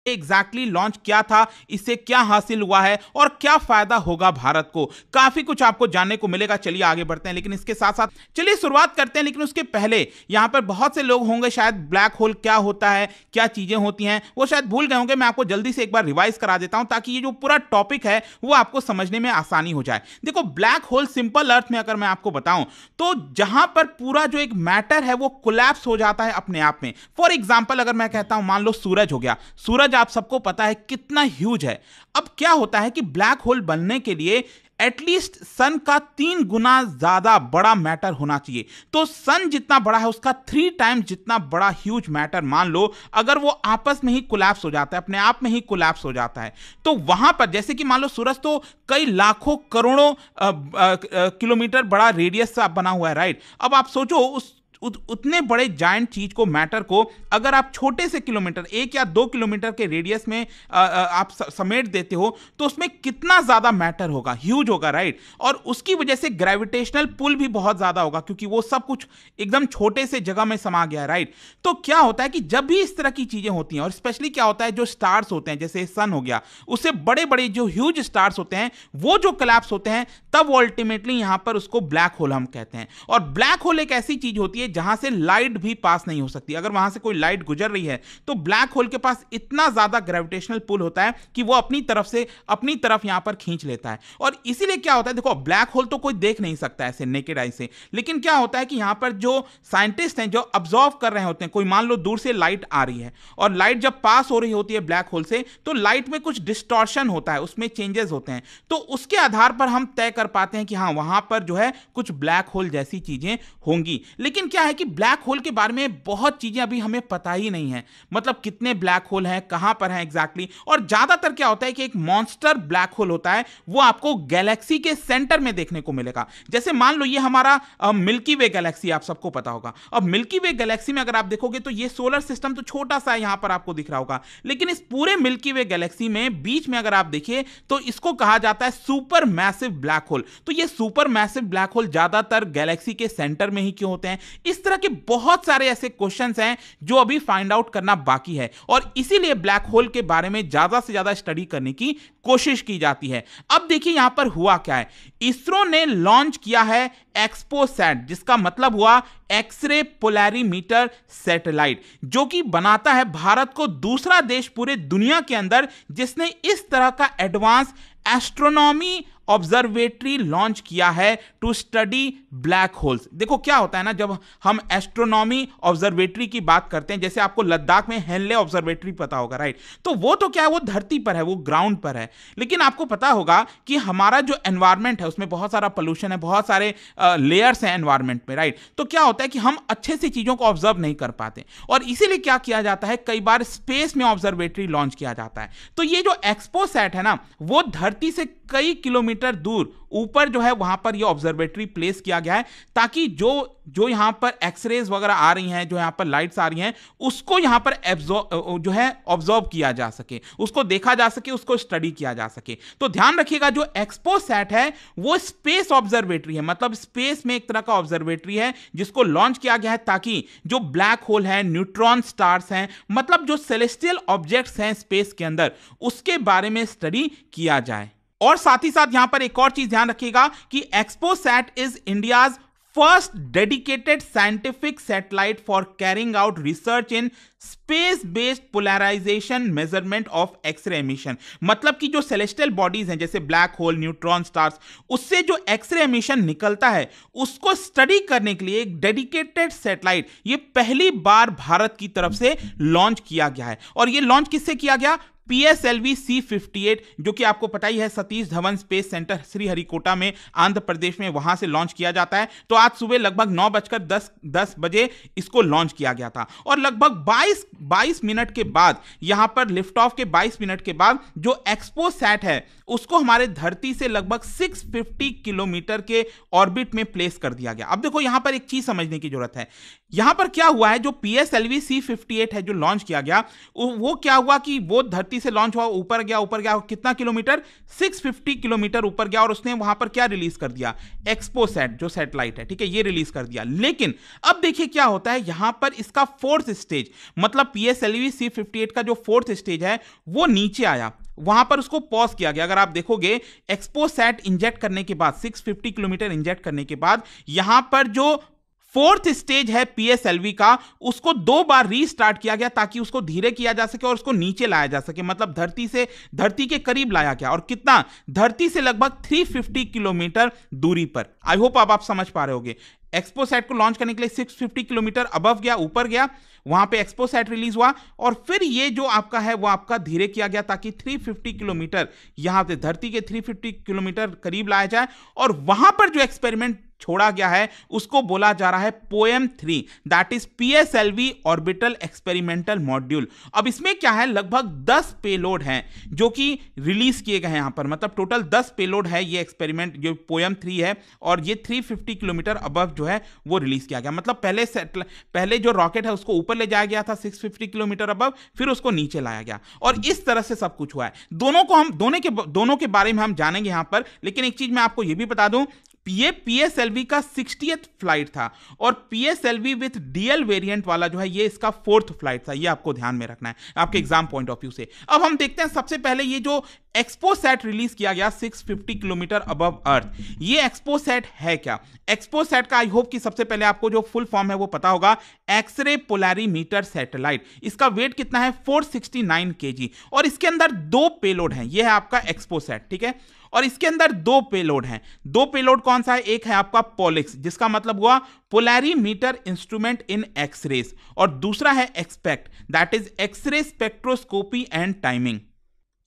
Exactly launch क्या था, इससे क्या हासिल हुआ है और क्या फायदा होगा भारत को। काफी कुछ आपको जानने को मिलेगा। चलिए आगे बढ़ते हैं, लेकिन इसके साथ साथ चलिए शुरुआत करते हैं। लेकिन उसके पहले यहां पर बहुत से लोग होंगे शायद ब्लैक होल क्या होता है, क्या चीजें होती हैं, वो शायद भूल गए होंगे। मैं आपको जल्दी से एक बार रिवाइज करा देता हूं ताकि ये जो पूरा टॉपिक है वो आपको समझने में आसानी हो जाए। देखो, ब्लैक होल सिंपल अर्थ में अगर मैं आपको बताऊं तो जहां पर पूरा जो एक मैटर है वो कोलैप्स हो जाता है अपने आप में। फॉर एग्जांपल अगर मैं कहता हूं, मान लो सूरज हो गया। सूरज आप सबको पता है कितना ह्यूज है। अब क्या होता है कि ब्लैक होल बनने के लिए एटलीस्ट सन का 3 गुना ज्यादा बड़ा मैटर होना चाहिए। तो सन जितना बड़ा है उसका 3 टाइम्स जितना बड़ा ह्यूज मैटर मान लो अगर वो आपस में ही कोलैप्स हो जाता है, अपने आप में ही कोलैप्स हो जाता है, तो वहां पर जैसे कि मान लो सूरज तो कई लाखों करोड़ों किलोमीटर बड़ा रेडियस से बना हुआ है, राइट। अब आप सोचो उस उतने बड़े जायंट चीज को, मैटर को, अगर आप छोटे से किलोमीटर 1 या 2 किलोमीटर के रेडियस में आप समेट देते हो तो उसमें कितना ज्यादा मैटर होगा, ह्यूज होगा, राइट। और उसकी वजह से ग्रेविटेशनल पुल भी बहुत ज्यादा होगा क्योंकि वो सब कुछ एकदम छोटे से जगह में समा गया है, राइट। तो क्या होता है कि जब भी इस तरह की चीजें होती हैं, और स्पेशली क्या होता है जो स्टार्स होते हैं जैसे सन हो गया, उससे बड़े बड़े जो ह्यूज स्टार्स होते हैं वो जो कोलैप्स होते हैं, तब अल्टीमेटली यहां पर उसको ब्लैक होल हम कहते हैं। और ब्लैक होल एक ऐसी चीज होती है जहां से लाइट भी पास नहीं हो सकती। अगर वहां से कोई लाइट गुजर रही है तो ब्लैक होल के पास इतना ज्यादा ग्रेविटेशनल पुल होता है कि वो अपनी तरफ यहां पर खींच लेता है। और इसीलिए क्या होता है, देखो ब्लैक होल तो कोई देख नहीं सकता ऐसे नेकेड आई से, लेकिन क्या होता है कि यहां पर जो साइंटिस्ट हैं जो ऑब्जर्व कर रहे होते हैं, कोई मान लो दूर से लाइट आ रही है और लाइट जब पास हो रही होती है ब्लैक होल से तो लाइट में कुछ डिस्टॉर्शन होता है, उसमें चेंजेस होते हैं। तो उसके आधार पर हम तय कर पाते हैं कि हाँ वहां पर जो है कुछ ब्लैक होल जैसी चीजें होंगी। लेकिन क्या है कि ब्लैक होल के बारे में बहुत चीजें अभी हमें पता ही नहीं है, मतलब कितने ब्लैक होल हैं, कहां पर हैं एग्जैक्टली। और ज्यादातर क्या होता है कि एक मॉन्स्टर ब्लैक होल होता है, वो आपको गैलेक्सी के सेंटर में देखने को मिलेगा। जैसे मान लो ये हमारा मिल्की वे गैलेक्सी, आप सबको पता होगा। अब मिल्की वे गैलेक्सी में अगर आप देखोगे तो ये सोलर सिस्टम तो छोटा सा है, यहां पर आपको दिख रहा होगा, लेकिन इस पूरे मिल्की वे गैलेक्सी में बीच में अगर आप देखिए तो इसको कहा जाता है सुपर मैसिव ब्लैक होल। तो ये सुपर मैसिव ब्लैक होल ज्यादातर गैलेक्सी के सेंटर में ही क्यों होते हैं? इस तरह के बहुत सारे ऐसे क्वेश्चंस हैं जो अभी फाइंड आउट करना बाकी है, और इसीलिए ब्लैक होल के बारे में ज्यादा से ज्यादा स्टडी करने की कोशिश की जाती है। अब देखिए यहां पर हुआ क्या है, इसरो ने लॉन्च किया है एक्सपोसैट, जिसका मतलब हुआ एक्सरे पोलैरीमीटर सैटेलाइट, जो कि बनाता है भारत को दूसरा देश पूरे दुनिया के अंदर जिसने इस तरह का एडवांस एस्ट्रोनॉमी ऑब्जर्वेटरी लॉन्च किया है टू स्टडी ब्लैक होल्स। देखो क्या होता है ना, जब हम एस्ट्रोनॉमी ऑब्जर्वेटरी की बात करते हैं, जैसे आपको लद्दाख में हेनले ऑब्जर्वेटरी पता होगा, राइट। तो वो तो क्या है, वो धरती पर है, वो ग्राउंड पर है। लेकिन आपको पता होगा कि हमारा जो एनवायरमेंट है उसमें बहुत सारा पोल्यूशन है, बहुत सारे लेयर्स हैं एनवायरमेंट में, राइट। तो क्या होता है कि हम अच्छे से चीजों को ऑब्जर्व नहीं कर पाते, और इसीलिए क्या किया जाता है, कई बार स्पेस में ऑब्जर्वेटरी लॉन्च किया जाता है। तो ये जो एक्सपोसैट है ना, वो धरती से कई किलोमीटर दूर ऊपर जो है वहां पर ये ऑब्जर्वेटरी प्लेस किया गया है, ताकि जो यहां पर एक्सरेज वगैरह आ रही हैं, जो यहां पर लाइट्स आ रही हैं, उसको यहां पर जो है ऑब्जर्व किया जा सके, उसको देखा जा सके, उसको स्टडी किया जा सके। तो ध्यान रखिएगा, जो एक्सपोसैट है वो स्पेस ऑब्जर्वेटरी है, मतलब स्पेस में एक तरह का ऑब्जर्वेटरी है जिसको लॉन्च किया गया है ताकि जो ब्लैक होल है, न्यूट्रॉन स्टार्स हैं, मतलब जो सेलेस्टियल ऑब्जेक्ट्स हैं स्पेस के अंदर, उसके बारे में स्टडी किया जाए। और साथ ही साथ यहां पर एक और चीज ध्यान रखिएगा कि XPoSat is India's first dedicated scientific satellite for carrying out research in space based polarisation measurement of X ray emission. मतलब कि जो सेलेस्टियल बॉडीज हैं जैसे ब्लैक होल, न्यूट्रॉन स्टार्स, उससे जो एक्सरे एमिशन निकलता है उसको स्टडी करने के लिए एक डेडिकेटेड सैटेलाइट ये पहली बार भारत की तरफ से लॉन्च किया गया है। और ये लॉन्च किससे किया गया? PSLV C58, जो कि आपको पता ही है सतीश धवन स्पेस सेंटर श्रीहरिकोटा में आंध्र प्रदेश में, वहां से लॉन्च किया जाता है। तो आज सुबह लगभग 9:10 बजे इसको लॉन्च किया गया था, और लगभग 22 मिनट के बाद, यहां पर लिफ्ट ऑफ के 22 मिनट के बाद जो एक्सपोसैट है उसको हमारे धरती से लगभग 650 किलोमीटर के ऑर्बिट में प्लेस कर दिया गया। अब देखो यहां पर एक चीज समझने की जरूरत है, यहां पर क्या हुआ है, जो PSLV C58 है जो लॉन्च किया गया, वो क्या हुआ कि वो धरती धरती से लॉन्च हुआ, ऊपर गया कितना किलोमीटर, 650 किलोमीटर ऊपर गया, और उसने वहां पर क्या रिलीज कर दिया, एक्सपोसैट जो सैटेलाइट है, ठीक है, ये रिलीज कर दिया। लेकिन अब देखिए क्या होता है, यहां पर इसका फोर्थ स्टेज मतलब PSLV C58 का जो फोर्थ स्टेज है वो नीचे आया, वहां पर उसको पॉज किया गया। अगर आप देखोगे एक्सपोसैट इंजेक्ट करने के बाद, 650 किलोमीटर इंजेक्ट करने के बाद, यहां पर जो फोर्थ स्टेज है PSLV का, उसको 2 बार रीस्टार्ट किया गया ताकि उसको धीरे किया जा सके और उसको नीचे लाया जा सके, मतलब धरती के करीब लाया गया, और कितना, धरती से लगभग 350 किलोमीटर दूरी पर। आई होप आप समझ पा रहे होगे। एक्सपोसैट को लॉन्च करने के लिए 650 किलोमीटर अबव गया, ऊपर गया, वहां पे एक्सपोसैट रिलीज हुआ, और फिर ये जो आपका है वो आपका धीरे किया गया ताकि 350 किलोमीटर यहां से धरती के 350 किलोमीटर करीब लाया जाए, और वहां पर जो एक्सपेरिमेंट छोड़ा गया है उसको बोला जा रहा है POEM-3, that is PSLV orbital experimental module. अब इसमें क्या है, लगभग 10 पेलोड हैं जो कि रिलीज किए गए हैं यहां पर, मतलब टोटल 10 पेलोड है ये एक्सपेरिमेंट जो POEM-3 है, और ये 350 किलोमीटर अबव जो है वो रिलीज किया गया। मतलब पहले जो रॉकेट है उसको ऊपर ले जाया गया था 650 किलोमीटर अबव, फिर उसको नीचे लाया गया, और इस तरह से सब कुछ हुआ है। दोनों के बारे में हम जानेंगे यहां पर, लेकिन एक चीज मैं आपको यह भी बता दूं, ये PSLV का 60th फ्लाइट था, और PSLV विथ DL वेरिएंट वाला जो है ये इसका 4th फ्लाइट था। ये आपको ध्यान में रखना है आपके एग्जाम पॉइंट ऑफ व्यू से। अब हम देखते हैं सबसे पहले ये जो एक्सपोसैट रिलीज किया गया 650 किलोमीटर अबव अर्थ, ये एक्सपोसैट है क्या? एक्सपोसैट का आई होप कि सबसे पहले आपको जो फुल फॉर्म है वो पता होगा, एक्सरे पोलैरीमीटर सैटेलाइट। इसका वेट कितना है, 469 kg, और इसके अंदर 2 पेलोड हैं। ये है आपका एक्सपोसैट, ठीक है, और इसके अंदर 2 पेलोड हैं। 2 पेलोड कौन सा है, एक है आपका पोलिक्स, जिसका मतलब हुआ पोलैरीमीटर इंस्ट्रूमेंट इन एक्सरेज, और दूसरा है XSPECT, that is X ray spectroscopy and timing.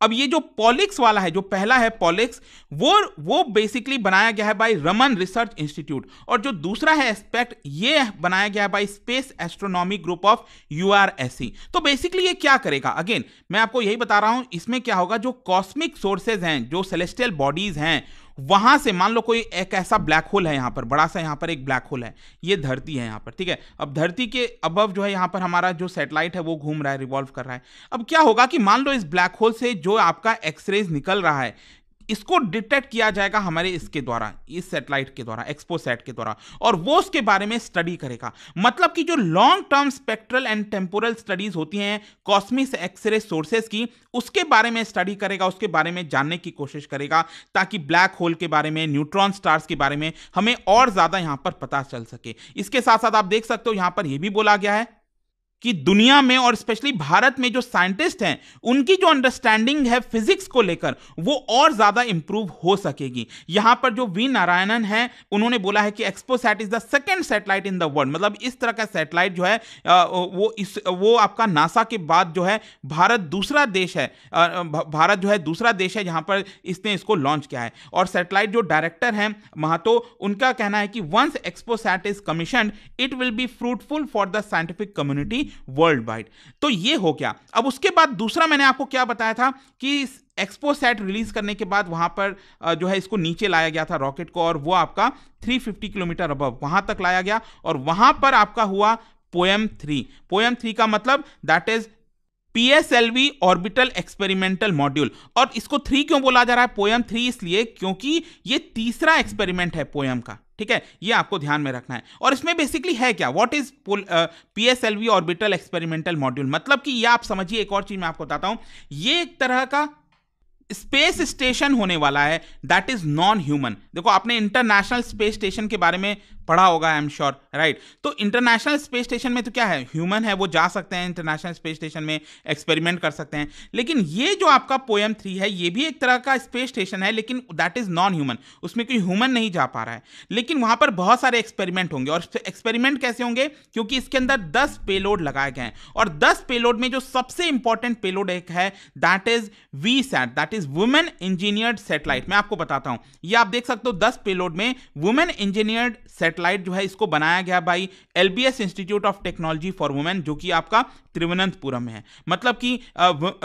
अब ये जो पॉलिक्स वाला है, जो पहला है पॉलिक्स, वो बेसिकली बनाया गया है बाय रमन रिसर्च इंस्टीट्यूट, और जो दूसरा है एस्पेक्ट, ये बनाया गया है bye space astronomy group of URSC। तो बेसिकली ये क्या करेगा, अगेन मैं आपको यही बता रहा हूं, इसमें क्या होगा, जो कॉस्मिक सोर्सेज हैं, जो सेलेस्टियल बॉडीज हैं, वहां से मान लो कोई एक ऐसा ब्लैक होल है, यहां पर बड़ा सा, यहां पर एक ब्लैक होल है, ये धरती है यहां पर, ठीक है। अब धरती के अबव जो है यहां पर हमारा जो सैटेलाइट है वो घूम रहा है, रिवॉल्व कर रहा है। अब क्या होगा कि मान लो इस ब्लैक होल से जो आपका एक्सरेज निकल रहा है, इसको डिटेक्ट किया जाएगा हमारे इसके द्वारा, इस सैटेलाइट के द्वारा, एक्सपोसैट के द्वारा, और वो उसके बारे में स्टडी करेगा। मतलब कि जो long term spectral and temporal studies होती हैं कॉस्मिक एक्सरे सोर्सेज की, उसके बारे में स्टडी करेगा, उसके बारे में जानने की कोशिश करेगा, ताकि ब्लैक होल के बारे में, न्यूट्रॉन स्टार्स के बारे में हमें और ज्यादा यहां पर पता चल सके। इसके साथ साथ आप देख सकते हो यहां पर यह भी बोला गया है कि दुनिया में और स्पेशली भारत में जो साइंटिस्ट हैं, उनकी जो अंडरस्टैंडिंग है फिजिक्स को लेकर, वो और ज्यादा इंप्रूव हो सकेगी। यहां पर जो वी नारायणन है, उन्होंने बोला है कि XPoSat is the second satellite in the world, मतलब इस तरह का सैटेलाइट जो है वो आपका नासा के बाद जो है भारत दूसरा देश है, भारत जो है दूसरा देश है जहां पर इसने इसको लॉन्च किया है। और सैटेलाइट जो डायरेक्टर हैं महातो, उनका कहना है कि once XPoSat is commissioned it will be fruitful for the scientific community worldwide. तो ये हो गया। अब उसके बाद दूसरा मैंने आपको क्या बताया था कि एक्सपोसैट रिलीज करने के बाद वहां पर जो है इसको नीचे लाया गया था रॉकेट को, और वो आपका 350 किलोमीटर अबव वहां तक लाया गया, और वहां पर आपका हुआ POEM-3। POEM-3 का मतलब that is PSLV orbital experimental module. और इसको 3 क्यों बोला जा रहा है, POEM-3 इसलिए क्योंकि ये तीसरा एक्सपेरिमेंट है POEM का, ठीक है, ये आपको ध्यान में रखना है। और इसमें बेसिकली है क्या, what is PSLV orbital experimental module, मतलब कि ये आप समझिए, एक और चीज मैं आपको बताता हूं, ये एक तरह का स्पेस स्टेशन होने वाला है दैट इज नॉन ह्यूमन। देखो आपने इंटरनेशनल स्पेस स्टेशन के बारे में पढ़ा होगा, आई एम श्योर, राइट। तो इंटरनेशनल स्पेस स्टेशन में तो क्या है, ह्यूमन है, वो जा सकते हैं इंटरनेशनल स्पेस स्टेशन में, एक्सपेरिमेंट कर सकते हैं। लेकिन ये जो आपका POEM-3 है, ये भी एक तरह का स्पेस स्टेशन है, लेकिन दैट इज नॉन ह्यूमन, उसमें कोई ह्यूमन नहीं जा पा रहा है, लेकिन वहां पर बहुत सारे एक्सपेरिमेंट होंगे। और एक्सपेरिमेंट कैसे होंगे, क्योंकि इसके अंदर 10 पेलोड लगाए गए हैं, और 10 पेलोड में जो सबसे इंपॉर्टेंट पेलोड एक है that is VSAT, that is women engineered satellite. मैं आपको बताता हूं, ये आप देख सकते हो 10 पेलोड में वुमेन इंजीनियर्ड सैटेलाइट सैटेलाइट जो है इसको बनाया गया भाई LBS institute of technology for women, जो कि आपका त्रिवेंद्रपुरम में है। मतलब कि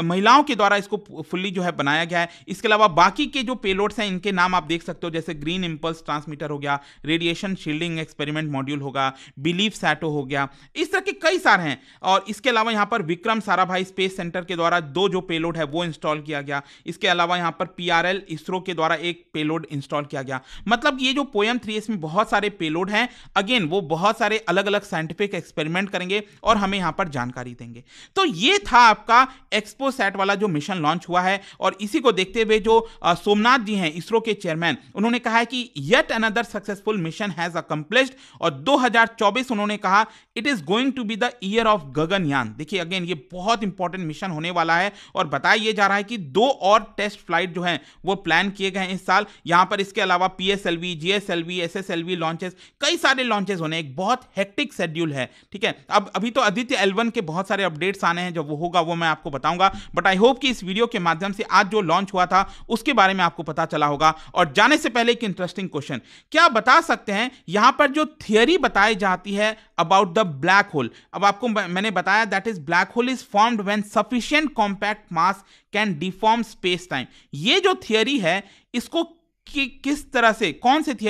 महिलाओं के द्वारा इसको फुल्ली जो है बनाया गया है। इसके अलावा बाकी के जो पेलोड्स हैं इनके नाम आप देख सकते हो, जैसे ग्रीन इंपल्स ट्रांसमीटर हो गया, रेडिएशन शील्डिंग एक्सपेरिमेंट मॉड्यूल होगा, बिलीफ सैटो हो गया, इस तरह के कई सारे हैं। और इसके अलावा यहाँ पर विक्रम साराभाई स्पेस सेंटर के द्वारा 2 जो पेलोड है वो इंस्टॉल किया गया। इसके अलावा यहाँ पर PRL इसरो के द्वारा एक पेलोड इंस्टॉल किया गया। मतलब ये जो पोएम 3S में बहुत सारे पेलोड हैं, अगेन वो बहुत सारे अलग अलग साइंटिफिक एक्सपेरिमेंट करेंगे और हमें यहाँ पर जानकारी देंगे। तो ये था आपका एक्सपोसैट वाला जो मिशन लॉन्च हुआ है। और इसी को देखते हुए जो सोमनाथ जी हैं इसरो के चेयरमैन, उन्होंने कहा है कि yet another successful mission has accomplished. और 2024 उन्होंने कहा it is going to be the year of Gaganyaan. देखिए अगेन ये बहुत इंपॉर्टेंट मिशन होने वाला है और बताया यह जा रहा है कि 2 और टेस्ट फ्लाइट जो हैं वो प्लान किए गए हैं इस साल। यहां पर इसके अलावा PSLV, GSLV, SSLV लॉन्चेस, कई सारे लॉन्चेस होने, एक बहुत हेक्टिक शेड्यूल है। ठीक है, अब अभी तो आदित्य L1 के बहुत सारे अपडेट्स आने हैं, जब वो होगा वो मैं आपको बताऊंगा। बट आई होप कि इस वीडियो के माध्यम से आज जो लॉन्च हुआ था उसके बारे में आपको पता चला होगा। और जाने से पहले एक इंटरेस्टिंग क्वेश्चन, क्या बता सकते हैं यहां पर जो थियरी बताई जाती है अबाउट द ब्लैक होल, अब आपको मैंने बताया that is black hole is formed when sufficient compact mass can deform space time. ये जो थियरी है इसको किस तरह से, कौन से थियरी